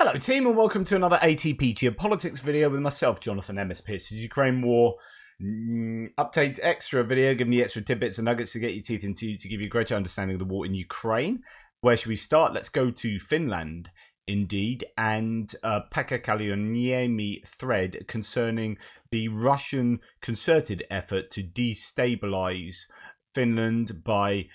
Hello team and welcome to another ATP Geopolitics video with myself, Jonathan MS Pierce's Ukraine War update extra video, giving you extra tidbits and nuggets to get your teeth into to give you a greater understanding of the war in Ukraine. Where should we start? Let's go to Finland, indeed, and Pekka Kallioniemi thread concerning the Russian concerted effort to destabilize Finland by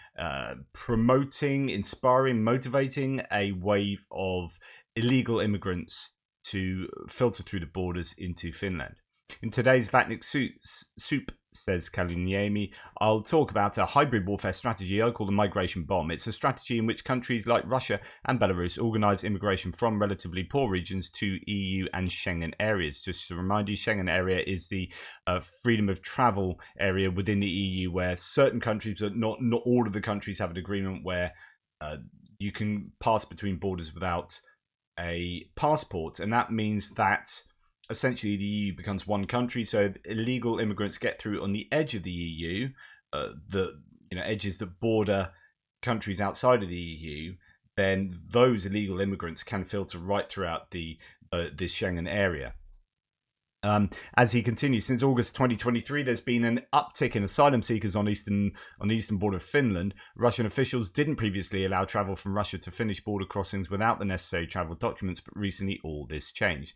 promoting, inspiring, motivating a wave of illegal immigrants to filter through the borders into Finland. In today's Vatnik Soup, says Kaliniemi, I'll talk about a hybrid warfare strategy I call the migration bomb. It's a strategy in which countries like Russia and Belarus organise immigration from relatively poor regions to EU and Schengen areas. Just to remind you, Schengen area is the freedom of travel area within the EU where certain countries, but not all of the countries, have an agreement where you can pass between borders without a passport, and that means that essentially the EU becomes one country. So illegal immigrants get through on the edge of the EU, the edges that border countries outside of the EU. Then those illegal immigrants can filter right throughout this Schengen area. As he continues, since August 2023, there's been an uptick in asylum seekers on the eastern border of Finland. Russian officials didn't previously allow travel from Russia to Finnish border crossings without the necessary travel documents, but recently all this changed.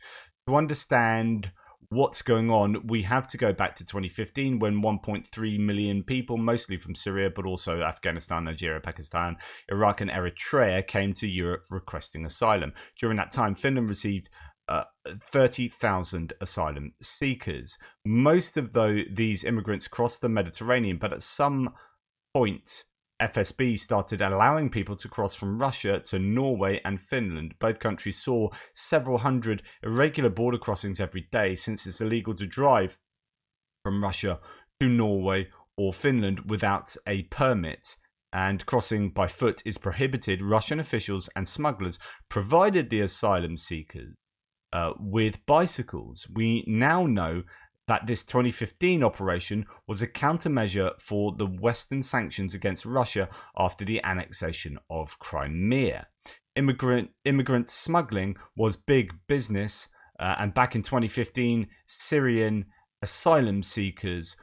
To understand what's going on, we have to go back to 2015 when 1.3 million people, mostly from Syria, but also Afghanistan, Nigeria, Pakistan, Iraq, and Eritrea, came to Europe requesting asylum. During that time, Finland received 30,000 asylum seekers. Most of these immigrants crossed the Mediterranean, but at some point, FSB started allowing people to cross from Russia to Norway and Finland. Both countries saw several hundred irregular border crossings every day, since it's illegal to drive from Russia to Norway or Finland without a permit, and crossing by foot is prohibited. Russian officials and smugglers provided the asylum seekers with bicycles. We now know that this 2015 operation was a countermeasure for the Western sanctions against Russia after the annexation of Crimea. Immigrant smuggling was big business, and back in 2015, Syrian asylum seekers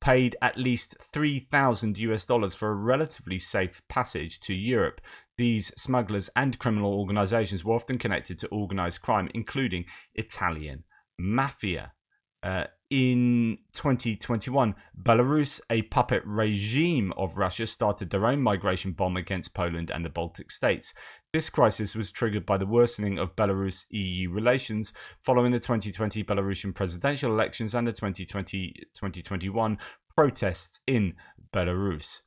paid at least $3,000 for a relatively safe passage to Europe. These smugglers and criminal organizations were often connected to organized crime, including Italian mafia. In 2021, Belarus, a puppet regime of Russia, started their own migration bomb against Poland and the Baltic states. This crisis was triggered by the worsening of Belarus-EU relations following the 2020 Belarusian presidential elections and the 2021 protests in Belarus.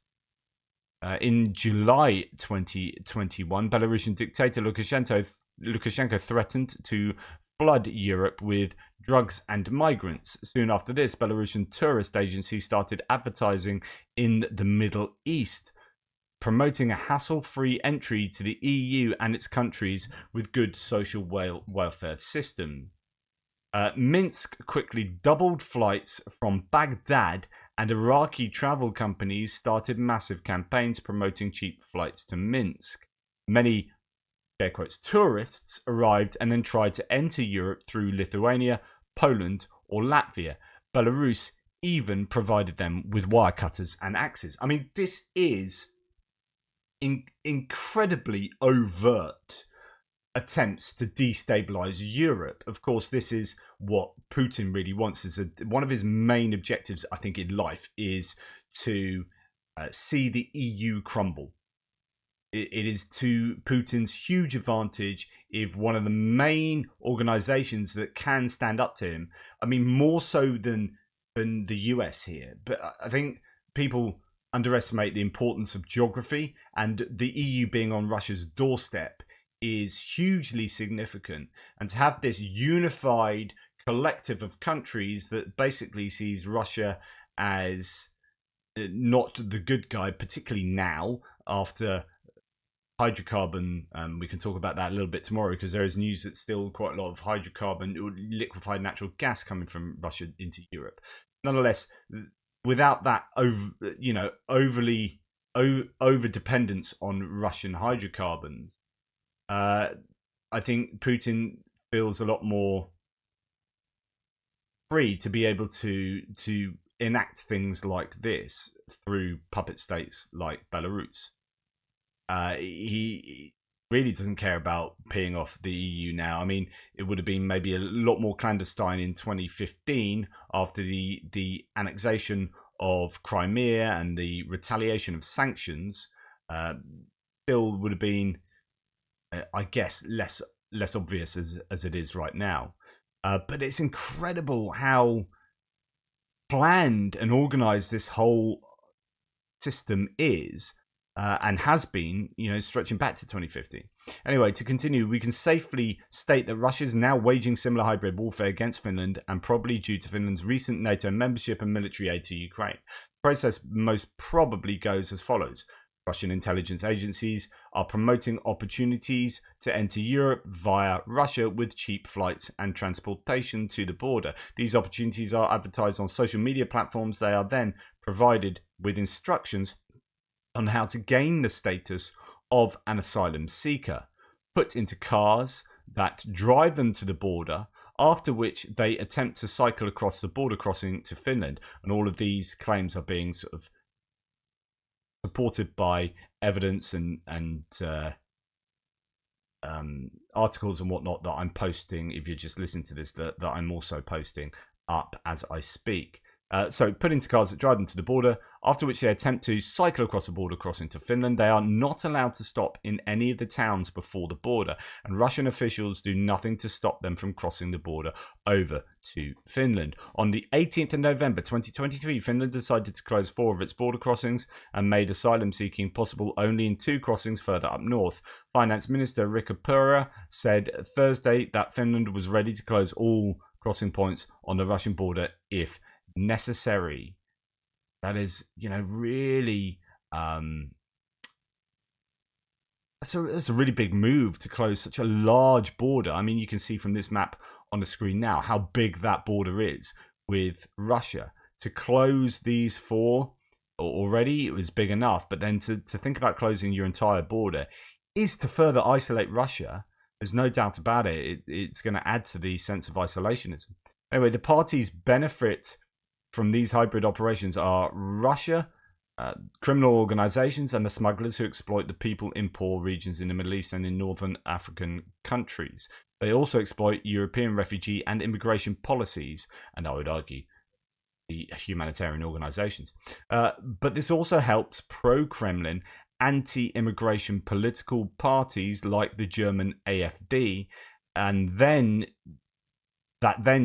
In July 2021, Belarusian dictator Lukashenko threatened to flood Europe with drugs and migrants. Soon after this, Belarusian tourist agencies started advertising in the Middle East, promoting a hassle-free entry to the EU and its countries with good social welfare systems. Minsk quickly doubled flights from Baghdad, and Iraqi travel companies started massive campaigns promoting cheap flights to Minsk. Many, air quotes, tourists arrived and then tried to enter Europe through Lithuania, Poland, or Latvia. Belarus even provided them with wire cutters and axes. I mean, this is incredibly overt attempts to destabilize Europe. Of course, this is what Putin really wants. One of his main objectives, I think, in life is to see the EU crumble. It is to Putin's huge advantage if one of the main organizations that can stand up to him, I mean, more so than the US here, but I think people underestimate the importance of geography, and the EU being on Russia's doorstep is hugely significant. And to have this unified collective of countries that basically sees Russia as not the good guy, particularly now after hydrocarbon, we can talk about that a little bit tomorrow, because there is news that still quite a lot of hydrocarbon or liquefied natural gas coming from Russia into Europe. Nonetheless, without that over dependence on Russian hydrocarbons, I think Putin feels a lot more free to be able to enact things like this through puppet states like Belarus. He really doesn't care about peeing off the EU now. I mean, it would have been maybe a lot more clandestine in 2015 after the annexation of Crimea and the retaliation of sanctions. Still would have been, I guess, less obvious as it is right now. But it's incredible how planned and organized this whole system is, and has been, stretching back to 2015. Anyway, to continue, we can safely state that Russia is now waging similar hybrid warfare against Finland, and probably due to Finland's recent NATO membership and military aid to Ukraine. The process most probably goes as follows. Russian intelligence agencies are promoting opportunities to enter Europe via Russia with cheap flights and transportation to the border. These opportunities are advertised on social media platforms. They are then provided with instructions on how to gain the status of an asylum seeker, put into cars that drive them to the border, after which they attempt to cycle across the border crossing to Finland. And all of these claims are being sort of supported by evidence and articles and whatnot that I'm posting. If you're just listening to this, that I'm also posting up as I speak. So put into cars that drive them to the border, after which they attempt to cycle across the border crossing to Finland. They are not allowed to stop in any of the towns before the border, and Russian officials do nothing to stop them from crossing the border over to Finland. On the 18th of November 2023, Finland decided to close 4 of its border crossings and made asylum seeking possible only in 2 crossings further up north. Finance Minister Riikka Purra said Thursday that Finland was ready to close all crossing points on the Russian border if necessary. That is, really that's a really big move to close such a large border. I mean, you can see from this map on the screen now how big that border is with Russia. To close these 4 already, it was big enough, but then to think about closing your entire border is to further isolate Russia. There's no doubt about it. It's going to add to the sense of isolationism. Anyway, the parties benefit from these hybrid operations are Russia, criminal organizations, and the smugglers who exploit the people in poor regions in the Middle East and in northern African countries. They also exploit European refugee and immigration policies, and I would argue the humanitarian organizations. But this also helps pro-Kremlin anti-immigration political parties like the German AfD, and then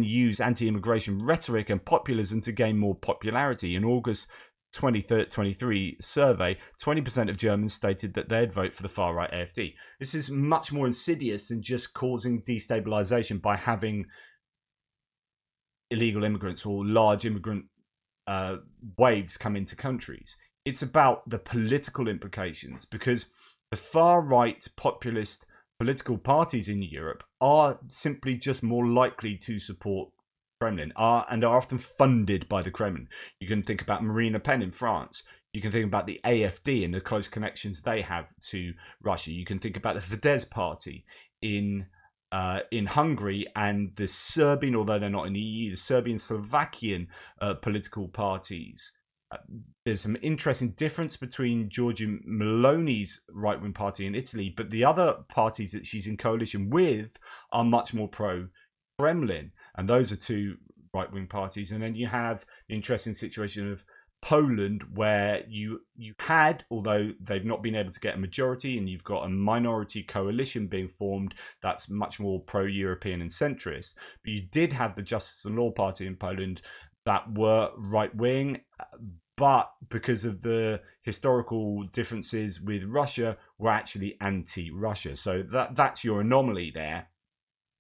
use anti-immigration rhetoric and populism to gain more popularity. In August 2023 survey, 20% of Germans stated that they'd vote for the far-right AfD. This is much more insidious than just causing destabilization by having illegal immigrants or large immigrant waves come into countries. It's about the political implications, because the far-right populist political parties in Europe are simply just more likely to support Kremlin, and are often funded by the Kremlin. You can think about Marine Le Pen in France. You can think about the AfD and the close connections they have to Russia. You can think about the Fidesz party in Hungary, and the Serbian, although they're not in the EU, the Serbian-Slovakian political parties. There's some interesting difference between Giorgia Meloni's right-wing party in Italy, but the other parties that she's in coalition with are much more pro-Kremlin, and those are 2 right-wing parties. And then you have the interesting situation of Poland, where you had, although they've not been able to get a majority, and you've got a minority coalition being formed that's much more pro-European and centrist, but you did have the Justice and Law Party in Poland that were right-wing, but because of the historical differences with Russia, were actually anti-Russia. So that's your anomaly there,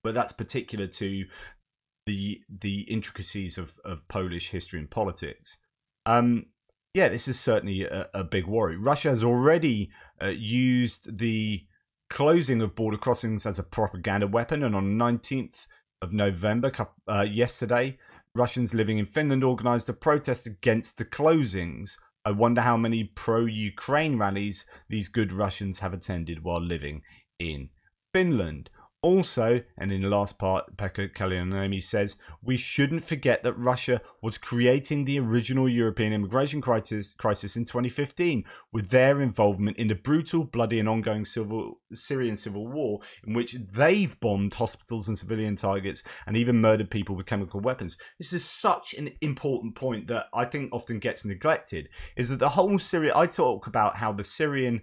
but that's particular to the intricacies of Polish history and politics. This is certainly a big worry. Russia has already used the closing of border crossings as a propaganda weapon, and on 19th of November, yesterday, Russians living in Finland organised a protest against the closings. I wonder how many pro-Ukraine rallies these good Russians have attended while living in Finland. Also, and in the last part, Pekka Kallioniemi says, we shouldn't forget that Russia was creating the original European immigration crisis in 2015 with their involvement in the brutal, bloody and ongoing Syrian civil war in which they've bombed hospitals and civilian targets and even murdered people with chemical weapons. This is such an important point that I think often gets neglected, is that the whole I talk about how the Syrian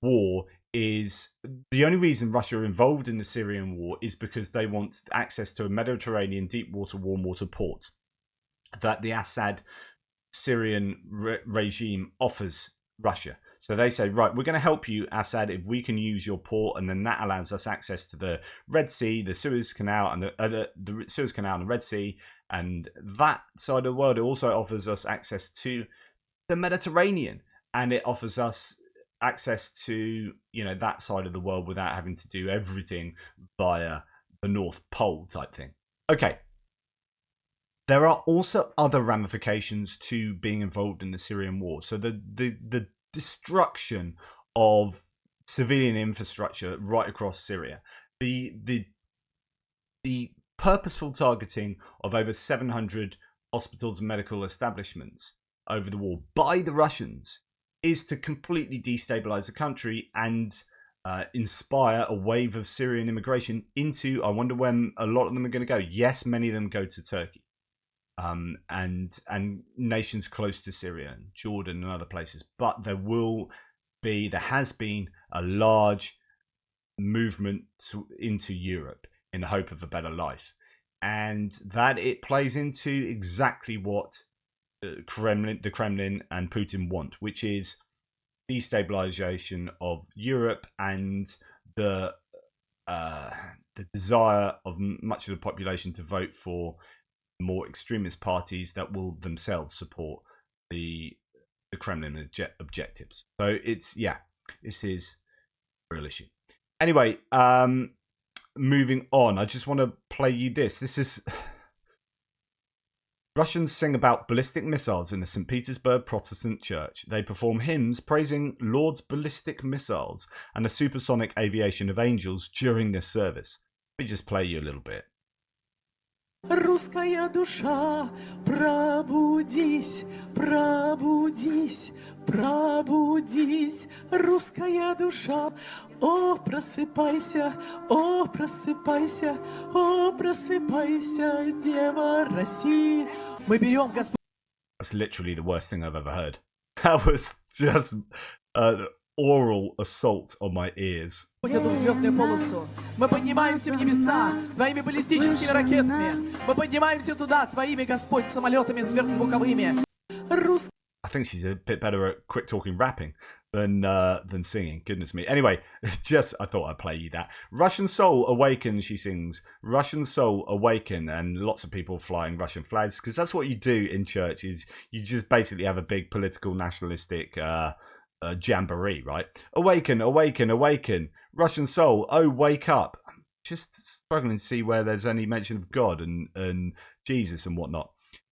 war is the only reason Russia are involved in the Syrian war is because they want access to a Mediterranean deep water, warm water port that the Assad Syrian regime offers Russia. So they say, right, we're going to help you, Assad, if we can use your port, and then that allows us access to the Red Sea, the Suez Canal, and the Suez Canal and the Red Sea, and that side of the world. It also offers us access to the Mediterranean, and it offers us access to that side of the world without having to do everything via the North Pole type thing. Okay. There are also other ramifications to being involved in the Syrian war. So the destruction of civilian infrastructure right across Syria, the purposeful targeting of over 700 hospitals and medical establishments over the war by the Russians is to completely destabilize the country and inspire a wave of Syrian immigration into, I wonder when a lot of them are going to go. Yes, many of them go to Turkey and nations close to Syria, Jordan and other places. But there has been a large movement into Europe in the hope of a better life. And that it plays into exactly what the Kremlin and Putin want, which is destabilization of Europe and the desire of much of the population to vote for more extremist parties that will themselves support the Kremlin objectives. So this is a real issue. Anyway, moving on, I just want to play you this. This is Russians sing about ballistic missiles in the St. Petersburg Protestant Church. They perform hymns praising Lord's ballistic missiles and the supersonic aviation of angels during this service. Let me just play you a little bit. Русская душа, пробудись, пробудись, пробудись, русская душа. О, просыпайся, о, просыпайся, о, просыпайся, Дева России. Мы берем Господь. That's literally the worst thing I've ever heard. That was just oral assault on my ears. Эту взлетную полосу. Мы поднимаемся в небеса твоими баллистическими ракетами. Мы поднимаемся туда твоими, Господь, самолетами сверхзвуковыми. I think she's a bit better at quick talking rapping than singing. Goodness me. Anyway, I thought I'd play you that. Russian Soul Awaken, she sings. Russian Soul Awaken, and lots of people flying Russian flags, because that's what you do in church, is you just basically have a big political nationalistic jamboree, right? Awaken, awaken, awaken. Russian soul, oh, wake up. I'm just struggling to see where there's any mention of God and Jesus and whatnot.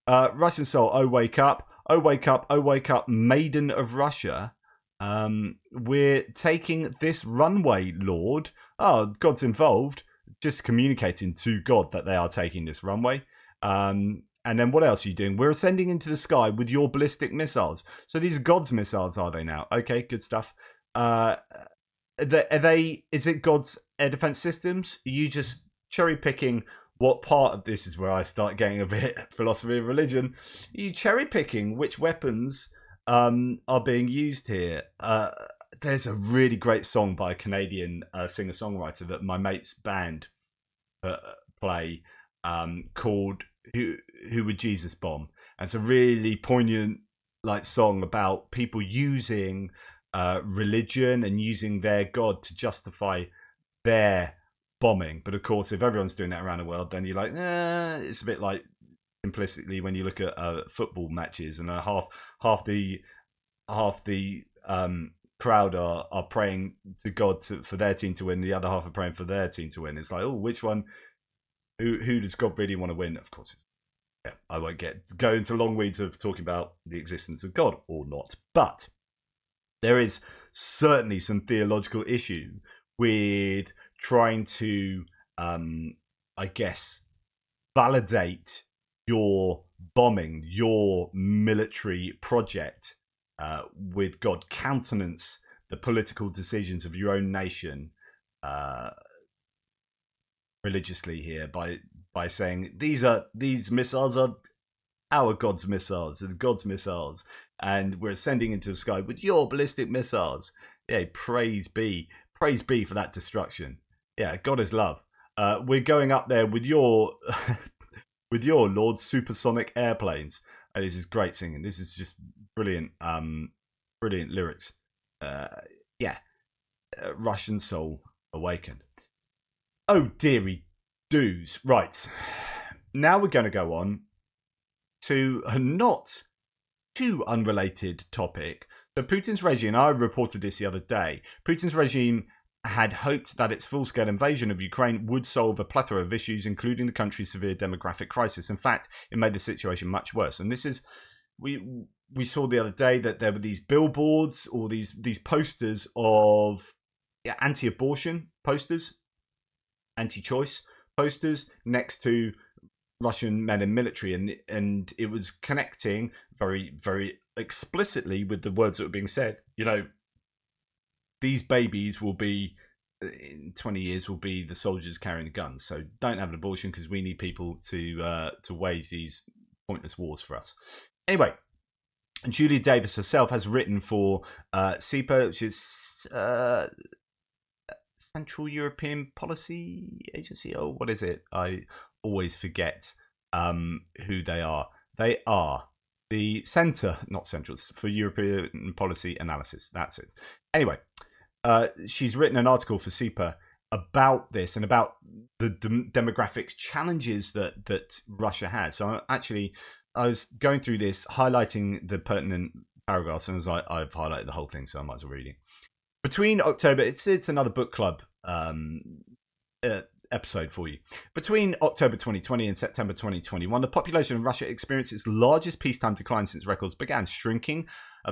Russian soul, oh, wake up. Oh, wake up, oh, wake up, maiden of Russia. We're taking this runway, Lord. Oh, God's involved. Just communicating to God that they are taking this runway. And then what else are you doing? We're ascending into the sky with your ballistic missiles. So these are God's missiles, are they now? Okay, good stuff. Is it God's air defense systems? Are you just cherry picking what part of this is where I start getting a bit philosophy of religion? Are you cherry picking which weapons are being used here? There's a really great song by a Canadian singer-songwriter that my mate's band play called Who Would Jesus Bomb? And it's a really poignant song about people using religion and using their God to justify their bombing. But of course, if everyone's doing that around the world, then you're like, it's a bit like implicitly when you look at football matches and half the crowd are praying to God for their team to win, the other half are praying for their team to win. It's like, oh, which one? Who does God really want to win? Of course, I won't go into long weeds of talking about the existence of God or not, but there is certainly some theological issue with trying to I guess, validate your bombing, your military project with God, countenance the political decisions of your own nation religiously here by saying these missiles are our God's missiles, and God's missiles, and we're ascending into the sky with your ballistic missiles. Yeah, praise be for that destruction. Yeah, God is love. We're going up there with your with your Lord's supersonic airplanes. This is great singing. This is just brilliant, brilliant lyrics. Russian soul awakened. Oh dearie doos. Right, now we're going to go on to a not too unrelated topic. So Putin's regime, I reported this the other day, Putin's regime had hoped that its full-scale invasion of Ukraine would solve a plethora of issues, including the country's severe demographic crisis. In fact, it made the situation much worse. And this is, we saw the other day that there were these billboards or these posters of anti-abortion posters, anti-choice posters next to Russian men in military, and it was connecting very, very explicitly with the words that were being said. You know, these babies will be, in 20 years, will be the soldiers carrying the guns. So don't have an abortion because we need people to wage these pointless wars for us. Anyway, Julia Davis herself has written for CEPA, which is Central European Policy Agency. Oh, what is it? I always forget who they are. They are the Centre, not Central, for European Policy Analysis. That's it. Anyway, she's written an article for CEPA about this and about the demographic challenges that Russia has. So I was going through this, highlighting the pertinent paragraphs, and I've highlighted the whole thing, so I might as well read it. Between October, it's another book club episode for you. Between October 2020 and September 2021, the population of Russia experienced its largest peacetime decline since records began, shrinking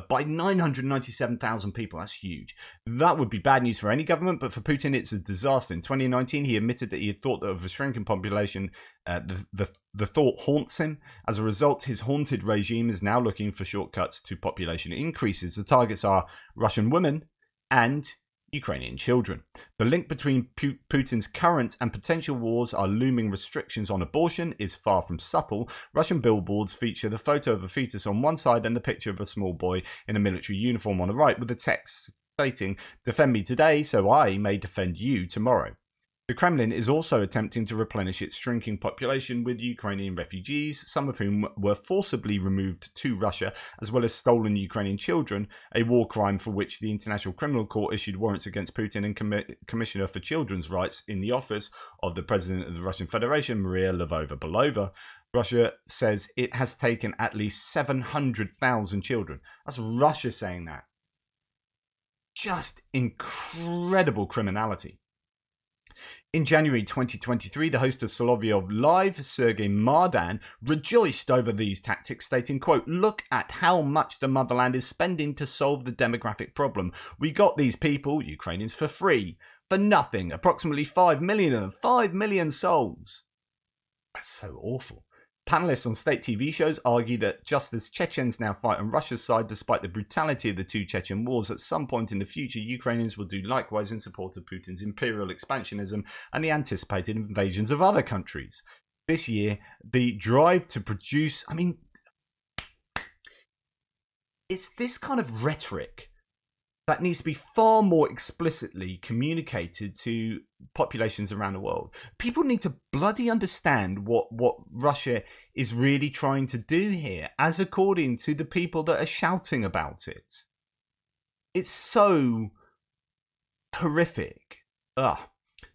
by 997,000 people. That's huge. That would be bad news for any government, but for Putin, it's a disaster. In 2019, he admitted that he had thought that of a shrinking population, the thought haunts him. As a result, his haunted regime is now looking for shortcuts to population increases. The targets are Russian women and Ukrainian children. The link between Putin's current and potential wars are looming. Restrictions on abortion is far from subtle. Russian billboards feature the photo of a fetus on one side and the picture of a small boy in a military uniform on the right, with the text stating, "Defend me today so I may defend you tomorrow." The Kremlin is also attempting to replenish its shrinking population with Ukrainian refugees, some of whom were forcibly removed to Russia, as well as stolen Ukrainian children, a war crime for which the International Criminal Court issued warrants against Putin and Commissioner for Children's Rights in the office of the President of the Russian Federation, Maria Lvova-Belova. Russia says it has taken at least 700,000 children. That's Russia saying that. Just incredible criminality. In January 2023, the host of Solovyov Live, Sergei Mardan, rejoiced over these tactics, stating, quote, "Look at how much the motherland is spending to solve the demographic problem. We got these people, Ukrainians, for free, for nothing. Approximately 5 million of them, 5 million souls." That's so awful. Panelists on state TV shows argue that just as Chechens now fight on Russia's side, despite the brutality of the two Chechen wars, at some point in the future, Ukrainians will do likewise in support of Putin's imperial expansionism and the anticipated invasions of other countries. This year, the drive to produce... it's this kind of rhetoric that needs to be far more explicitly communicated to populations around the world. People need to bloody understand what Russia is really trying to do here, as according to the people that are shouting about it. It's so horrific.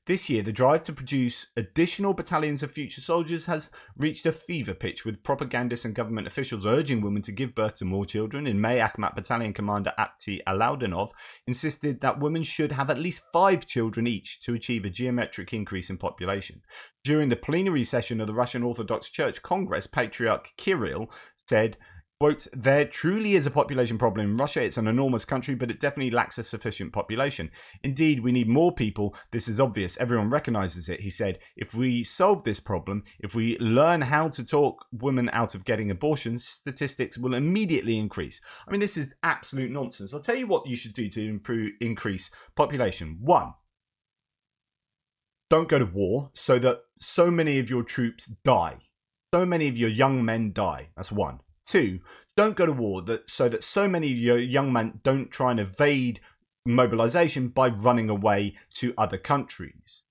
This year, the drive to produce additional battalions of future soldiers has reached a fever pitch, with propagandists and government officials urging women to give birth to more children. In May, Akhmat Battalion Commander Apti Alaudinov insisted that women should have at least 5 children each to achieve a geometric increase in population. During the plenary session of the Russian Orthodox Church Congress, Patriarch Kirill said, Quote, there truly is a population problem in Russia. It's an enormous country, but it definitely lacks a sufficient population. Indeed, we need more people. This is obvious. Everyone recognizes it. He said, if we solve this problem, if we learn how to talk women out of getting abortions, statistics will immediately increase. I mean, this is absolute nonsense. I'll tell you what you should do to increase population. 1, don't go to war so that so many of your troops die. So many of your young men die. That's 1. 2, don't go to war so that so many of your young men don't try and evade mobilization by running away to other countries.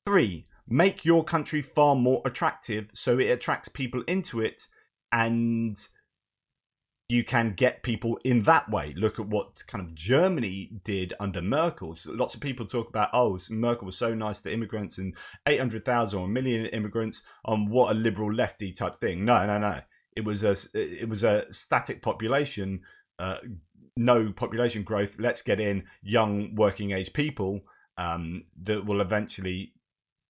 3, make your country far more attractive so it attracts people into it and you can get people in that way. Look at what kind of Germany did under Merkel. So lots of people talk about, oh, Merkel was so nice to immigrants and 800,000 or a million immigrants on what a liberal lefty type thing. No. It was a static population, no population growth. Let's get in young working age people that will eventually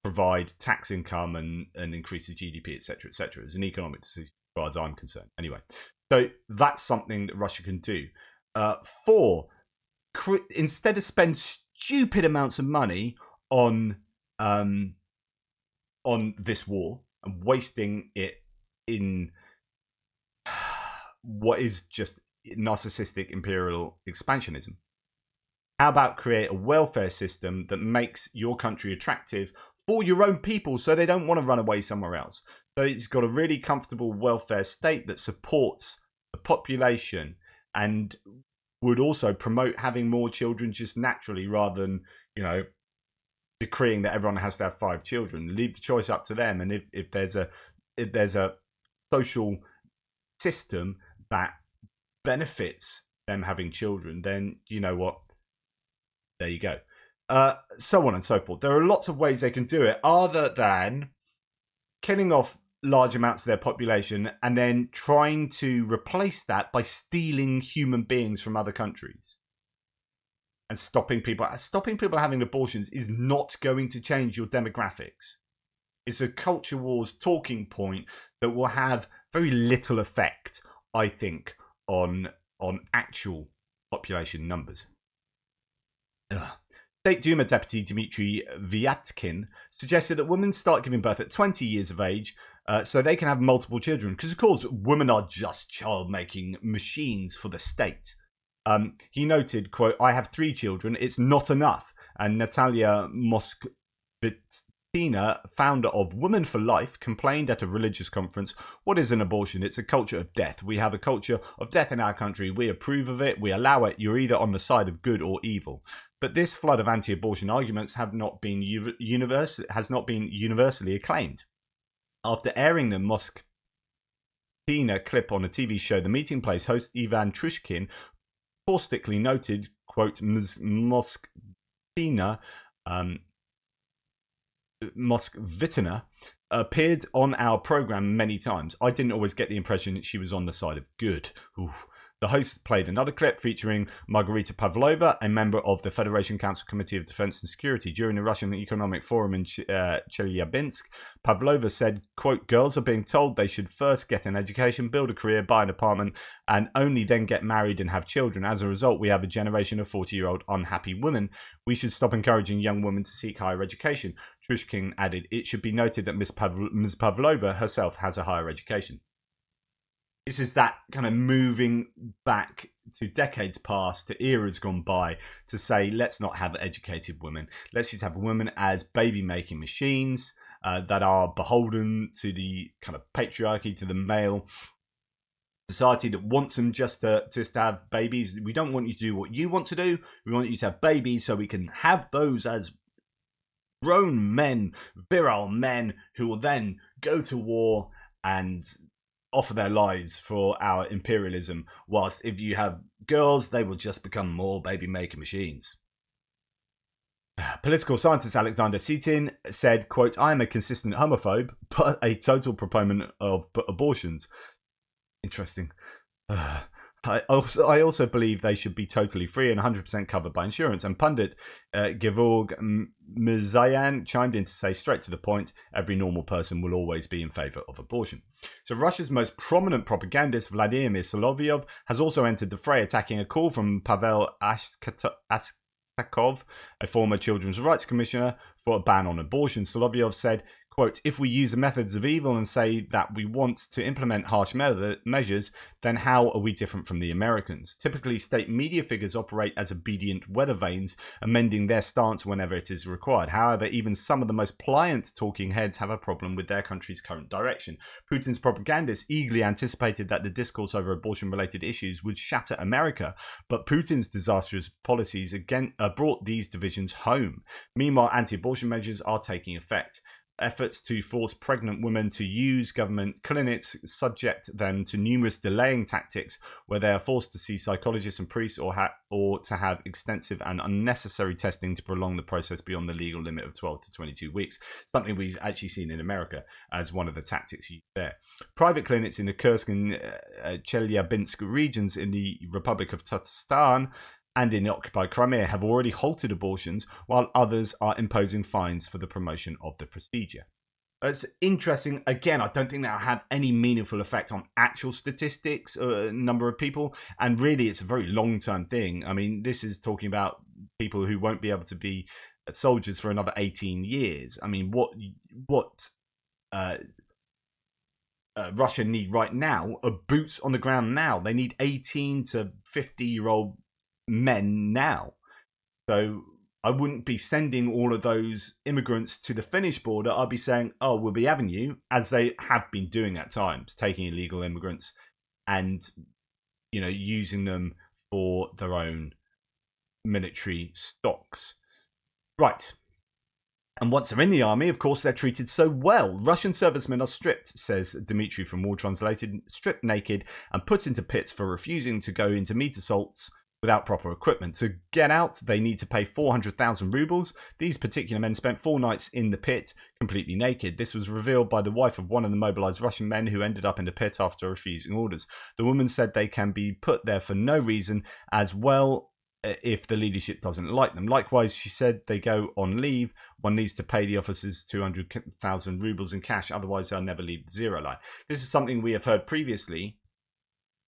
provide tax income and increase the GDP, etc., etc. As an economic decision, as far as I'm concerned. Anyway, so that's something that Russia can do. 4, instead of spend stupid amounts of money on this war and wasting it in what is just narcissistic imperial expansionism. How about create a welfare system that makes your country attractive for your own people so they don't want to run away somewhere else? So it's got a really comfortable welfare state that supports the population and would also promote having more children just naturally rather than, decreeing that everyone has to have 5 children. Leave the choice up to them. And if there's a social system that benefits them having children, then you know what? There you go. So on and so forth. There are lots of ways they can do it other than killing off large amounts of their population and then trying to replace that by stealing human beings from other countries and stopping people having abortions is not going to change your demographics. It's a culture wars talking point that will have very little effect, I think, on actual population numbers. State Duma Deputy Dmitry Vyatkin suggested that women start giving birth at 20 years of age so they can have multiple children. Because, of course, women are just child-making machines for the state. He noted, quote, I have 3 children. It's not enough. And Natalia Moskvitina, founder of Women for Life, complained at a religious conference, what is an abortion? It's a culture of death. We have a culture of death in our country. We approve of it. We allow it. You're either on the side of good or evil. But this flood of anti-abortion arguments has not been universally acclaimed. After airing the Moskvitina clip on a TV show, The Meeting Place host Ivan Trishkin caustically noted, quote, Ms. Moskvitina appeared on our program many times. I didn't always get the impression that she was on the side of good. Oof. The host played another clip featuring Margarita Pavlova, a member of the Federation Council Committee of Defense and Security. During the Russian Economic Forum in Chelyabinsk, Pavlova said, quote, girls are being told they should first get an education, build a career, buy an apartment, and only then get married and have children. As a result, we have a generation of 40-year-old unhappy women. We should stop encouraging young women to seek higher education. Trushkin added, it should be noted that Ms. Pavlova herself has a higher education. This is that kind of moving back to decades past, to eras gone by, to say, let's not have educated women. Let's just have women as baby-making machines that are beholden to the kind of patriarchy, to the male society that wants them just to have babies. We don't want you to do what you want to do. We want you to have babies so we can have those as grown men, virile men, who will then go to war and offer their lives for our imperialism, whilst if you have girls, they will just become more baby-making machines. Political scientist Alexander Sitin said, quote, I am a consistent homophobe, but a total proponent of abortions. Interesting. I also believe they should be totally free and 100% covered by insurance. And pundit Gevorg Mirzayan chimed in to say, straight to the point, every normal person will always be in favor of abortion. So Russia's most prominent propagandist, Vladimir Solovyov, has also entered the fray, attacking a call from Pavel Ashtakov, a former children's rights commissioner, for a ban on abortion. Solovyov said, quote, if we use the methods of evil and say that we want to implement harsh measures, then how are we different from the Americans? Typically, state media figures operate as obedient weather vanes, amending their stance whenever it is required. However, even some of the most pliant talking heads have a problem with their country's current direction. Putin's propagandists eagerly anticipated that the discourse over abortion-related issues would shatter America, but Putin's disastrous policies again brought these divisions home. Meanwhile, anti-abortion measures are taking effect. Efforts to force pregnant women to use government clinics subject them to numerous delaying tactics where they are forced to see psychologists and priests or to have extensive and unnecessary testing to prolong the process beyond the legal limit of 12 to 22 weeks, something we've actually seen in America as one of the tactics used there. Private clinics in the Kursk and Chelyabinsk regions in the Republic of Tatarstan and in the occupied Crimea have already halted abortions, while others are imposing fines for the promotion of the procedure. It's interesting. Again, I don't think that'll have any meaningful effect on actual statistics, number of people, and really it's a very long-term thing. I mean, this is talking about people who won't be able to be soldiers for another 18 years. I mean, what Russia need right now are boots on the ground now. They need 18 to 50-year-old men now. So I wouldn't be sending all of those immigrants to the Finnish border. I'd be saying, oh, we'll be having you, as they have been doing at times, taking illegal immigrants and, you know, using them for their own military stocks. Right. And once they're in the army, of course, they're treated so well. Russian servicemen are stripped, says Dmitry from War Translated, stripped naked and put into pits for refusing to go into meat assaults without proper equipment. To get out, they need to pay 400,000 rubles. These particular men spent 4 nights in the pit, completely naked. This was revealed by the wife of one of the mobilized Russian men who ended up in the pit after refusing orders. The woman said they can be put there for no reason as well if the leadership doesn't like them. Likewise, she said they go on leave. One needs to pay the officers 200,000 rubles in cash, otherwise they'll never leave the zero line. This is something we have heard previously,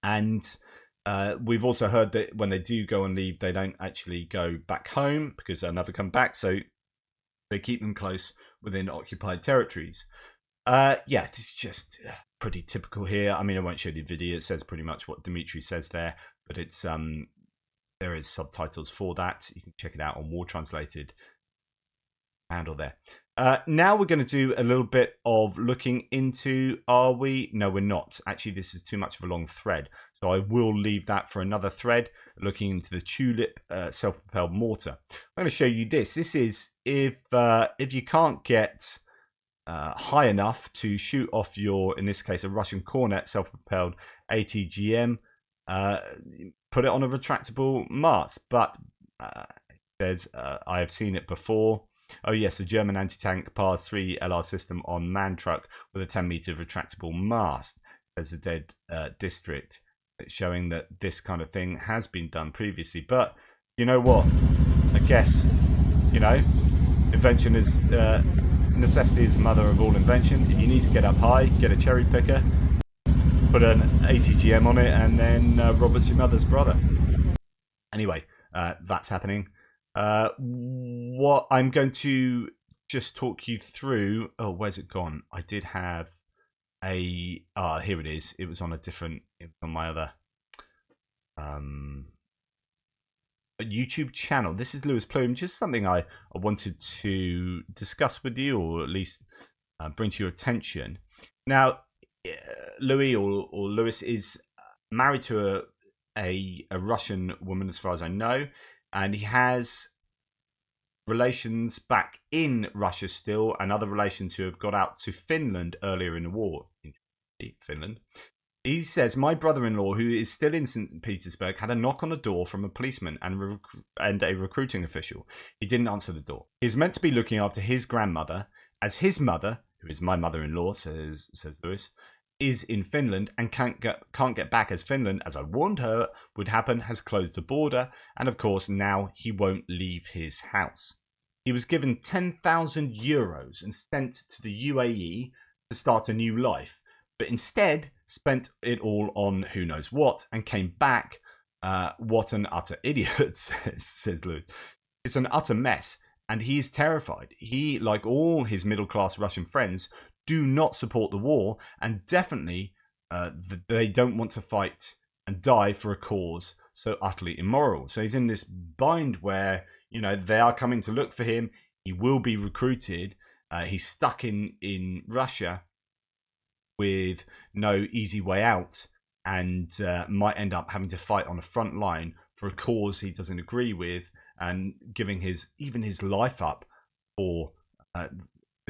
and we've also heard that when they do go on leave, they don't actually go back home because they'll never come back. So they keep them close within occupied territories. Yeah, this is just pretty typical here. I mean, I won't show you the video. It says pretty much what Dmitry says there, but it's there is subtitles for that. You can check it out on War Translated handle there. Now we're going to do a little bit of looking into, are we? No, we're not. Actually, this is too much of a long thread. So I will leave that for another thread, looking into the Tulip self-propelled mortar. I'm going to show you this. This is if you can't get high enough to shoot off your, in this case, a Russian Cornet self-propelled ATGM, put it on a retractable mast. But there's, I have seen it before. Oh yes, a German anti-tank PARS 3 LR system on man truck with a 10-meter retractable mast. There's a dead district, showing that this kind of thing has been done previously. But you know what? I guess, you know, invention is necessity is the mother of all invention. If you need to get up high, get a cherry picker, put an ATGM on it, and then Robert's your mother's brother. Anyway, that's happening. What I'm going to just talk you through. Oh, where's it gone? I did have a here it is. It was on a different, it was on my other a YouTube channel. This is Lewis Plume, just something I wanted to discuss with you, or at least bring to your attention. Now, Louis or Lewis is married to a Russian woman, as far as I know, and he has relations back in Russia still, and other relations who have got out to Finland earlier in the war. In Finland. He says, my brother-in-law, who is still in St. Petersburg, had a knock on the door from a policeman and a recruiting official. He didn't answer the door. He's meant to be looking after his grandmother, as his mother, who is my mother-in-law, says Lewis, is in Finland and can't get back, as Finland, as I warned her would happen, has closed the border, and of course now he won't leave his house. He was given 10,000 euros and sent to the UAE to start a new life, but instead spent it all on who knows what and came back. What an utter idiot, says Lewis. It's an utter mess, and he is terrified. He, like all his middle-class Russian friends, do not support the war, and definitely they don't want to fight and die for a cause so utterly immoral. So he's in this bind where, you know, they are coming to look for him. He will be recruited. He's stuck in Russia with no easy way out, and might end up having to fight on the front line for a cause he doesn't agree with, and giving his life up for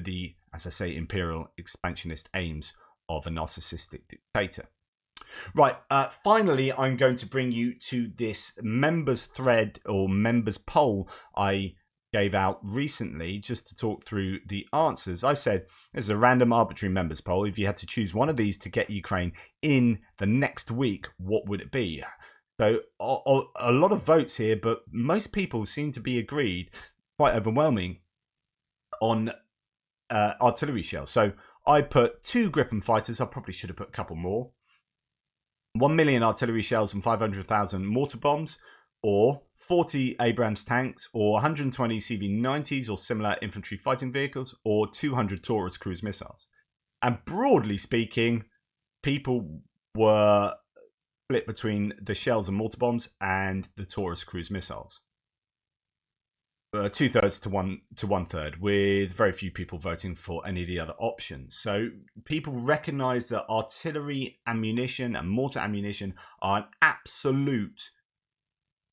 the, as I say, imperial expansionist aims of a narcissistic dictator. Right, finally, I'm going to bring you to this members thread or members poll I gave out recently, just to talk through the answers. I said, this is a random arbitrary members poll. If you had to choose one of these to get Ukraine in the next week, what would it be? So a lot of votes here, but most people seem to be agreed, quite overwhelming, on artillery shells. So I put 2 Gripen fighters. I probably should have put a couple more. 1 million artillery shells and 500,000 mortar bombs, or 40 Abrams tanks, or 120 CV-90s or similar infantry fighting vehicles, or 200 Taurus cruise missiles. And broadly speaking, people were split between the shells and mortar bombs and the Taurus cruise missiles. 2/3 to 1/3, with very few people voting for any of the other options. So people recognise that artillery ammunition and mortar ammunition are an absolute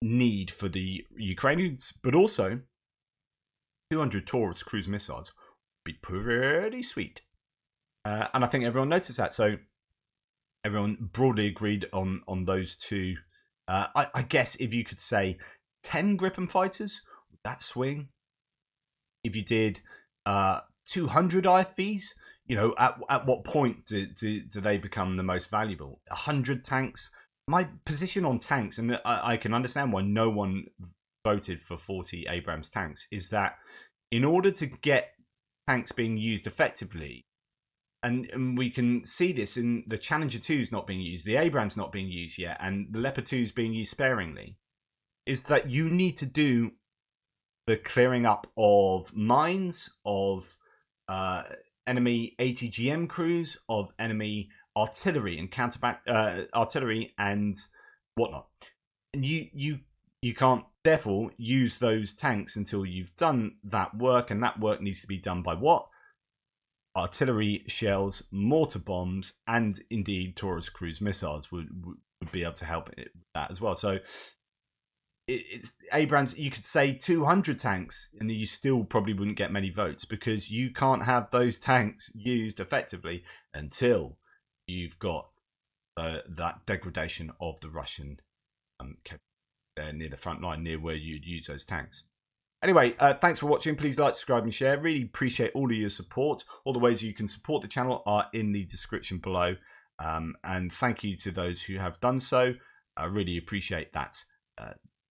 need for the Ukrainians, but also 200 Taurus cruise missiles would be pretty sweet. And I think everyone noticed that. So everyone broadly agreed on those two. I guess if you could say 10 Gripen fighters, would that swing? If you did 200 IFVs, you know, at what point do they become the most valuable? 100 tanks? My position on tanks, and I can understand why no one voted for 40 Abrams tanks, is that in order to get tanks being used effectively, and we can see this in the Challenger 2s not being used, the Abrams not being used yet, and the Leopard 2s being used sparingly, is that you need to do the clearing up of mines, of enemy ATGM crews, of enemy artillery and artillery and whatnot. And you can't therefore use those tanks until you've done that work, and that work needs to be done by what? Artillery shells, mortar bombs, and indeed Taurus cruise missiles would be able to help with that as well. So it's Abrams. You could say 200 tanks, and you still probably wouldn't get many votes, because you can't have those tanks used effectively until you've got that degradation of the Russian near the front line, near where you'd use those tanks. Anyway, thanks for watching. Please like, subscribe, and share. Really appreciate all of your support. All the ways you can support the channel are in the description below. And thank you to those who have done so. I really appreciate that.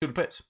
Good bits.